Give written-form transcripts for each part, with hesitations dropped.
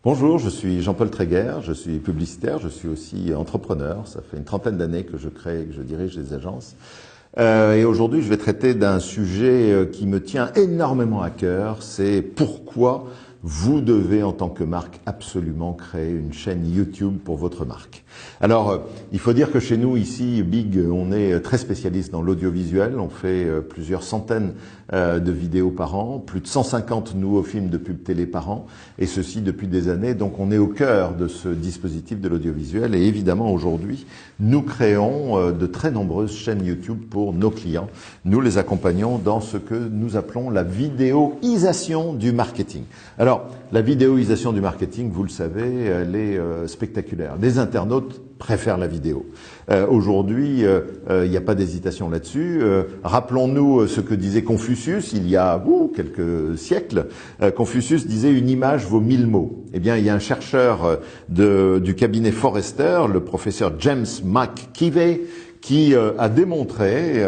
Bonjour, je suis Jean-Paul Tréguer, je suis publicitaire, je suis aussi entrepreneur. Ça fait une trentaine d'années que je crée et que je dirige des agences. Et aujourd'hui, je vais traiter d'un sujet qui me tient énormément à cœur. C'est pourquoi vous devez, en tant que marque, absolument créer une chaîne YouTube pour votre marque. Alors, il faut dire que chez nous, ici, Big, on est très spécialiste dans l'audiovisuel. On fait plusieurs centaines de vidéos par an, plus de 150 nouveaux films de pub télé par an, et ceci depuis des années. Donc, on est au cœur de ce dispositif de l'audiovisuel. Et évidemment, aujourd'hui, nous créons de très nombreuses chaînes YouTube pour nos clients. Nous les accompagnons dans ce que nous appelons la vidéoisation du marketing. Alors, la vidéoisation du marketing, vous le savez, elle est spectaculaire. Les internautes préfèrent la vidéo. Aujourd'hui, il n'y a pas d'hésitation là-dessus. Rappelons-nous ce que disait Confucius il y a quelques siècles. Confucius disait « une image vaut 1000 mots ». Eh bien, il y a un chercheur du cabinet Forrester, le professeur James McKeevey, qui a démontré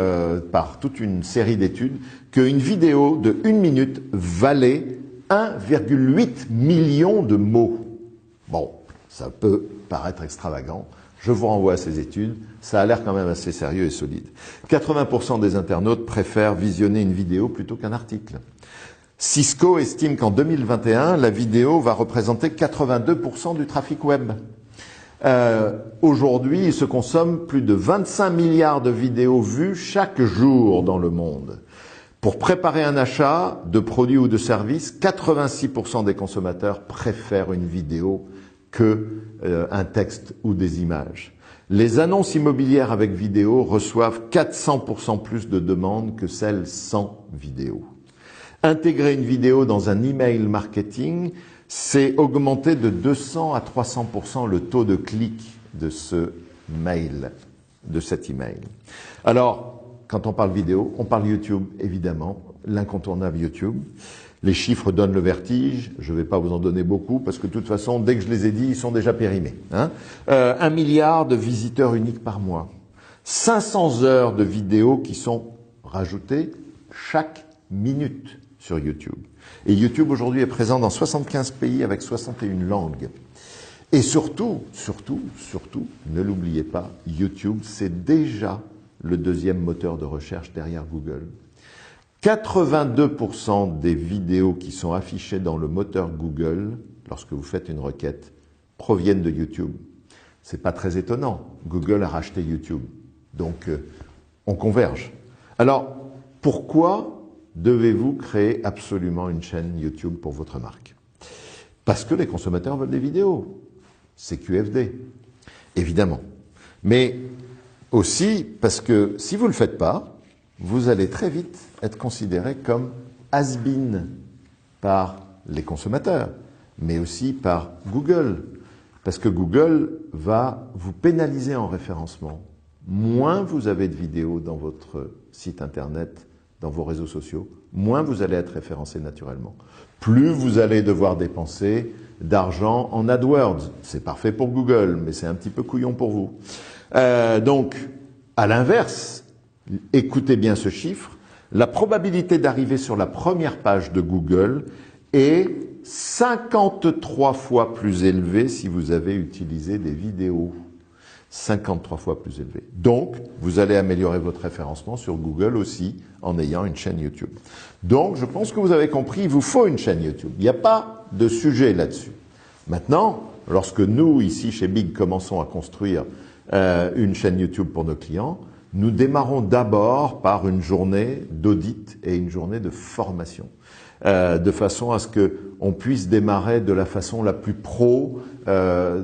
par toute une série d'études qu'une vidéo de 1 minute valait 1,8 million de mots. Bon, ça peut paraître extravagant. Je vous renvoie à ces études. Ça a l'air quand même assez sérieux et solide. 80% des internautes préfèrent visionner une vidéo plutôt qu'un article. Cisco estime qu'en 2021, la vidéo va représenter 82% du trafic web. Aujourd'hui, il se consomme plus de 25 milliards de vidéos vues chaque jour dans le monde. Pour préparer un achat de produits ou de services, 86% des consommateurs préfèrent une vidéo qu'un texte ou des images. Les annonces immobilières avec vidéo reçoivent 400% plus de demandes que celles sans vidéo. Intégrer une vidéo dans un email marketing, c'est augmenter de 200 à 300% le taux de clic de ce mail, de cet email. Alors, quand on parle vidéo, on parle YouTube, évidemment, l'incontournable YouTube. Les chiffres donnent le vertige, je ne vais pas vous en donner beaucoup, parce que de toute façon, dès que je les ai dit, ils sont déjà périmés. 1 milliard de visiteurs uniques par mois. 500 heures de vidéos qui sont rajoutées chaque minute sur YouTube. Et YouTube, aujourd'hui, est présent dans 75 pays avec 61 langues. Et surtout, ne l'oubliez pas, YouTube, c'est déjà le deuxième moteur de recherche derrière Google. 82% des vidéos qui sont affichées dans le moteur Google, lorsque vous faites une requête, proviennent de YouTube. C'est pas très étonnant. Google a racheté YouTube. Donc, on converge. Alors, pourquoi devez-vous créer absolument une chaîne YouTube pour votre marque? Parce que les consommateurs veulent des vidéos. C'est QFD, évidemment. Mais aussi parce que si vous ne le faites pas, vous allez très vite être considéré comme has-been par les consommateurs, mais aussi par Google. Parce que Google va vous pénaliser en référencement. Moins vous avez de vidéos dans votre site internet, dans vos réseaux sociaux, moins vous allez être référencé naturellement. Plus vous allez devoir dépenser d'argent en AdWords. C'est parfait pour Google, mais c'est un petit peu couillon pour vous. Donc, à l'inverse, écoutez bien ce chiffre, la probabilité d'arriver sur la première page de Google est 53 fois plus élevée si vous avez utilisé des vidéos. 53 fois plus élevée. Donc, vous allez améliorer votre référencement sur Google aussi en ayant une chaîne YouTube. Donc, je pense que vous avez compris, il vous faut une chaîne YouTube. Il n'y a pas de sujet là-dessus. Maintenant, lorsque nous, ici, chez Big, commençons à construire une chaîne YouTube pour nos clients, nous démarrons d'abord par une journée d'audit et une journée de formation, de façon à ce qu'on puisse démarrer de la façon la plus pro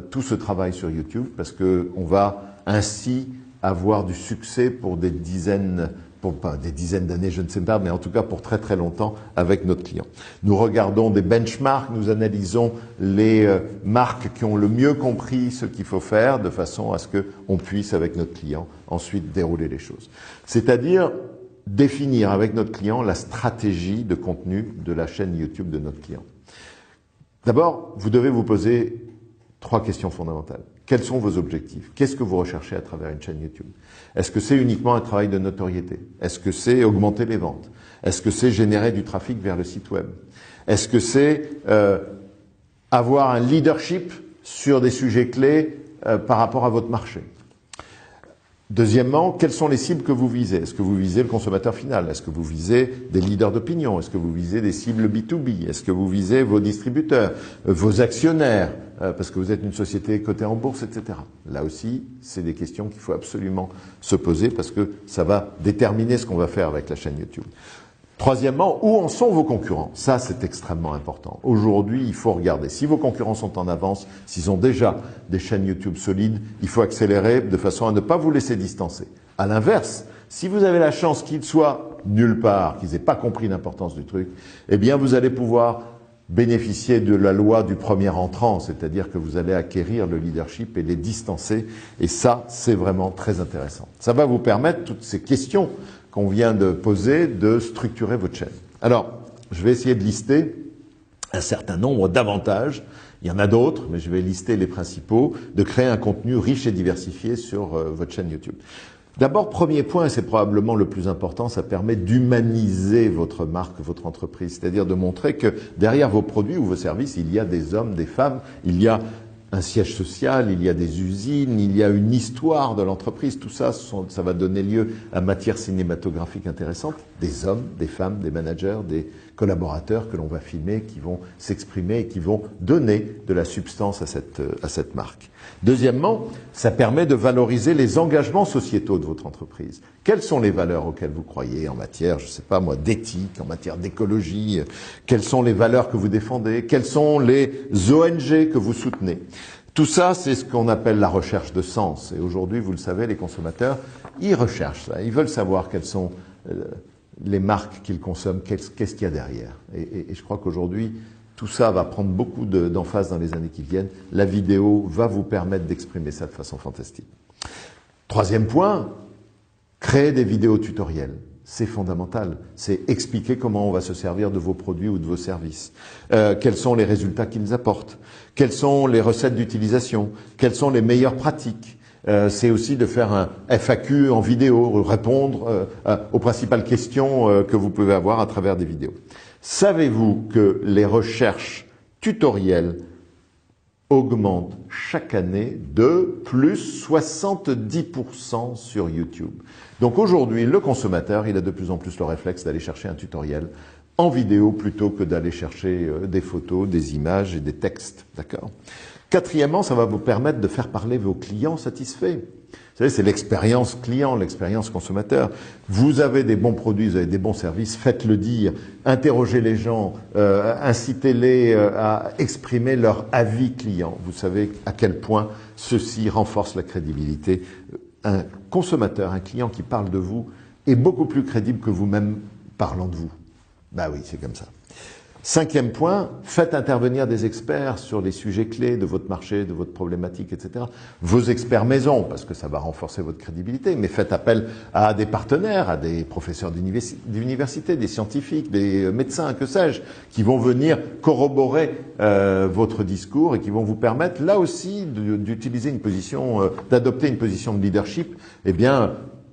tout ce travail sur YouTube, parce qu'on va ainsi avoir du succès pour des dizaines, pas des dizaines d'années, je ne sais pas, mais en tout cas pour très très longtemps avec notre client. Nous regardons des benchmarks, nous analysons les marques qui ont le mieux compris ce qu'il faut faire, de façon à ce qu'on puisse avec notre client ensuite dérouler les choses. C'est-à-dire définir avec notre client la stratégie de contenu de la chaîne YouTube de notre client. D'abord, vous devez vous poser 3 questions fondamentales. Quels sont vos objectifs? Qu'est-ce que vous recherchez à travers une chaîne YouTube? Est-ce que c'est uniquement un travail de notoriété? Est-ce que c'est augmenter les ventes? Est-ce que c'est générer du trafic vers le site web? Est-ce que c'est avoir un leadership sur des sujets clés par rapport à votre marché. Deuxièmement, quelles sont les cibles que vous visez? Est-ce que vous visez le consommateur final? Est-ce que vous visez des leaders d'opinion? Est-ce que vous visez des cibles B2B? Est-ce que vous visez vos distributeurs, vos actionnaires, parce que vous êtes une société cotée en bourse, etc. Là aussi, c'est des questions qu'il faut absolument se poser parce que ça va déterminer ce qu'on va faire avec la chaîne YouTube. Troisièmement, où en sont vos concurrents? Ça, c'est extrêmement important. Aujourd'hui, il faut regarder. Si vos concurrents sont en avance, s'ils ont déjà des chaînes YouTube solides, il faut accélérer de façon à ne pas vous laisser distancer. À l'inverse, si vous avez la chance qu'ils soient nulle part, qu'ils n'aient pas compris l'importance du truc, eh bien, vous allez pouvoir bénéficier de la loi du premier entrant, c'est-à-dire que vous allez acquérir le leadership et les distancer. Et ça, c'est vraiment très intéressant. Ça va vous permettre, toutes ces questions qu'on vient de poser, de structurer votre chaîne. Alors, je vais essayer de lister un certain nombre d'avantages. Il y en a d'autres, mais je vais lister les principaux, de créer un contenu riche et diversifié sur votre chaîne YouTube. D'abord, premier point, et c'est probablement le plus important, ça permet d'humaniser votre marque, votre entreprise. C'est-à-dire de montrer que derrière vos produits ou vos services, il y a des hommes, des femmes, il y a un siège social, il y a des usines, il y a une histoire de l'entreprise. Tout ça, ça va donner lieu à matière cinématographique intéressante. Des hommes, des femmes, des managers, des collaborateurs que l'on va filmer, qui vont s'exprimer et qui vont donner de la substance à cette marque. Deuxièmement, ça permet de valoriser les engagements sociétaux de votre entreprise. Quelles sont les valeurs auxquelles vous croyez en matière, je ne sais pas moi, d'éthique, en matière d'écologie? Quelles sont les valeurs que vous défendez? Quelles sont les ONG que vous soutenez? Tout ça, c'est ce qu'on appelle la recherche de sens. Et aujourd'hui, vous le savez, les consommateurs, ils recherchent ça. Ils veulent savoir quelles sont les marques qu'ils consomment, qu'est-ce qu'il y a derrière. Et je crois qu'aujourd'hui, tout ça va prendre beaucoup d'emphase dans les années qui viennent. La vidéo va vous permettre d'exprimer ça de façon fantastique. Troisième point, créer des vidéos tutoriels. C'est fondamental. C'est expliquer comment on va se servir de vos produits ou de vos services. Quels sont les résultats qu'ils apportent? Quelles sont les recettes d'utilisation? Quelles sont les meilleures pratiques? C'est aussi de faire un FAQ en vidéo, répondre aux principales questions que vous pouvez avoir à travers des vidéos. Savez-vous que les recherches tutoriels augmentent chaque année de plus 70% sur YouTube? Donc aujourd'hui, le consommateur, il a de plus en plus le réflexe d'aller chercher un tutoriel en vidéo plutôt que d'aller chercher des photos, des images et des textes. D'accord ? Quatrièmement, ça va vous permettre de faire parler vos clients satisfaits. Vous savez, c'est l'expérience client, l'expérience consommateur. Vous avez des bons produits, vous avez des bons services, faites-le dire, interrogez les gens, incitez-les à exprimer leur avis client. Vous savez à quel point ceci renforce la crédibilité. Un consommateur, un client qui parle de vous est beaucoup plus crédible que vous-même parlant de vous. Ben oui, c'est comme ça. Cinquième point, faites intervenir des experts sur les sujets clés de votre marché, de votre problématique, etc. Vos experts maison, parce que ça va renforcer votre crédibilité, mais faites appel à des partenaires, à des professeurs d'université, des scientifiques, des médecins, que sais-je, qui vont venir corroborer votre discours et qui vont vous permettre, là aussi, d'utiliser une position, d'adopter une position de leadership. Eh bien,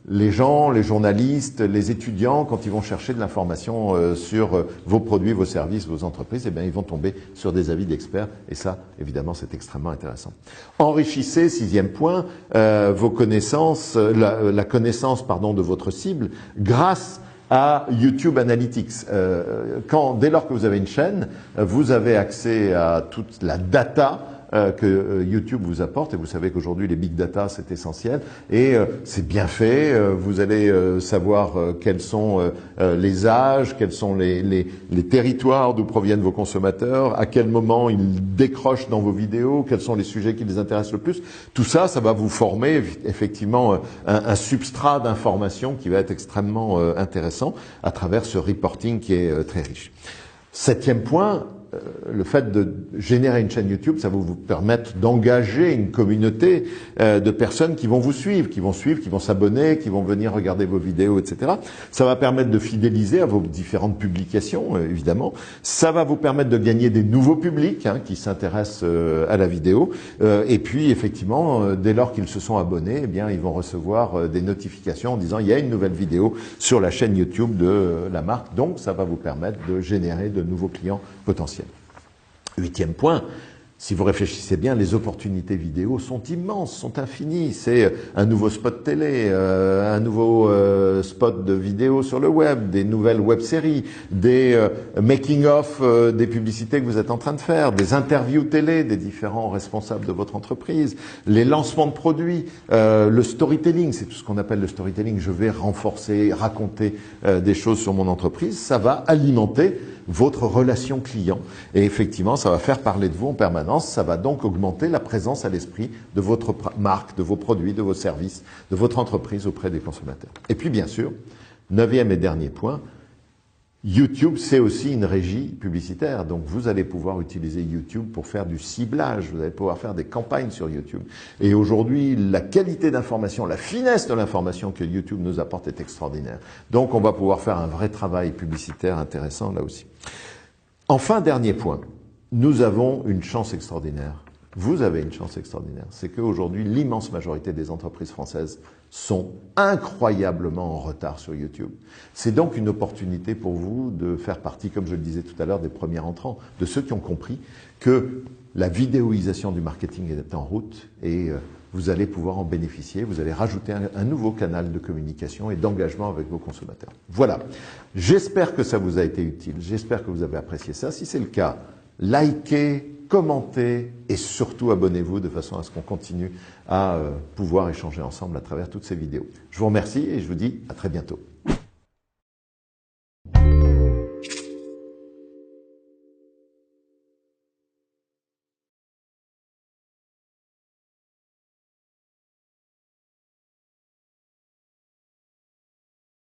les gens, les journalistes, les étudiants, quand ils vont chercher de l'information sur vos produits, vos services, vos entreprises, eh bien, ils vont tomber sur des avis d'experts. Et ça, évidemment, c'est extrêmement intéressant. Enrichissez, sixième point, vos connaissances, la connaissance, de votre cible grâce à YouTube Analytics. Dès lors que vous avez une chaîne, vous avez accès à toute la data que YouTube vous apporte, et vous savez qu'aujourd'hui les big data c'est essentiel, et c'est bien fait. Vous allez savoir quels sont les âges, quels sont les territoires d'où proviennent vos consommateurs, à quel moment ils décrochent dans vos vidéos, quels sont les sujets qui les intéressent le plus. Tout ça, ça va vous former effectivement un substrat d'information qui va être extrêmement intéressant à travers ce reporting qui est très riche. Septième point, le fait de générer une chaîne YouTube, ça va vous permettre d'engager une communauté de personnes qui vont vous suivre, qui vont s'abonner, qui vont venir regarder vos vidéos, etc. Ça va permettre de fidéliser à vos différentes publications, évidemment. Ça va vous permettre de gagner des nouveaux publics qui s'intéressent à la vidéo. Et puis, effectivement, dès lors qu'ils se sont abonnés, eh bien, ils vont recevoir des notifications en disant il y a une nouvelle vidéo sur la chaîne YouTube de la marque. Donc, ça va vous permettre de générer de nouveaux clients potentiels. Huitième point, Si vous réfléchissez bien, les opportunités vidéo sont immenses, sont infinies. C'est un nouveau spot télé, un nouveau spot de vidéo sur le web, des nouvelles web-séries, des making-of des publicités que vous êtes en train de faire, des interviews télé des différents responsables de votre entreprise, les lancements de produits, le storytelling, c'est tout ce qu'on appelle le storytelling. Je vais renforcer, raconter des choses sur mon entreprise. Ça va alimenter votre relation client. Et effectivement, ça va faire parler de vous en permanence. Ça va donc augmenter la présence à l'esprit de votre marque, de vos produits, de vos services, de votre entreprise auprès des consommateurs. Et puis, bien sûr, 9e et dernier point, YouTube, c'est aussi une régie publicitaire. Donc, vous allez pouvoir utiliser YouTube pour faire du ciblage. Vous allez pouvoir faire des campagnes sur YouTube. Et aujourd'hui, la qualité d'information, la finesse de l'information que YouTube nous apporte est extraordinaire. Donc, on va pouvoir faire un vrai travail publicitaire intéressant là aussi. Enfin, dernier point. Nous avons une chance extraordinaire. Vous avez une chance extraordinaire. C'est qu'aujourd'hui, l'immense majorité des entreprises françaises sont incroyablement en retard sur YouTube. C'est donc une opportunité pour vous de faire partie, comme je le disais tout à l'heure, des premiers entrants, de ceux qui ont compris que la vidéoisation du marketing est en route et vous allez pouvoir en bénéficier. Vous allez rajouter un nouveau canal de communication et d'engagement avec vos consommateurs. Voilà. J'espère que ça vous a été utile. J'espère que vous avez apprécié ça. Si c'est le cas, likez, commentez et surtout abonnez-vous de façon à ce qu'on continue à pouvoir échanger ensemble à travers toutes ces vidéos. Je vous remercie et je vous dis à très bientôt.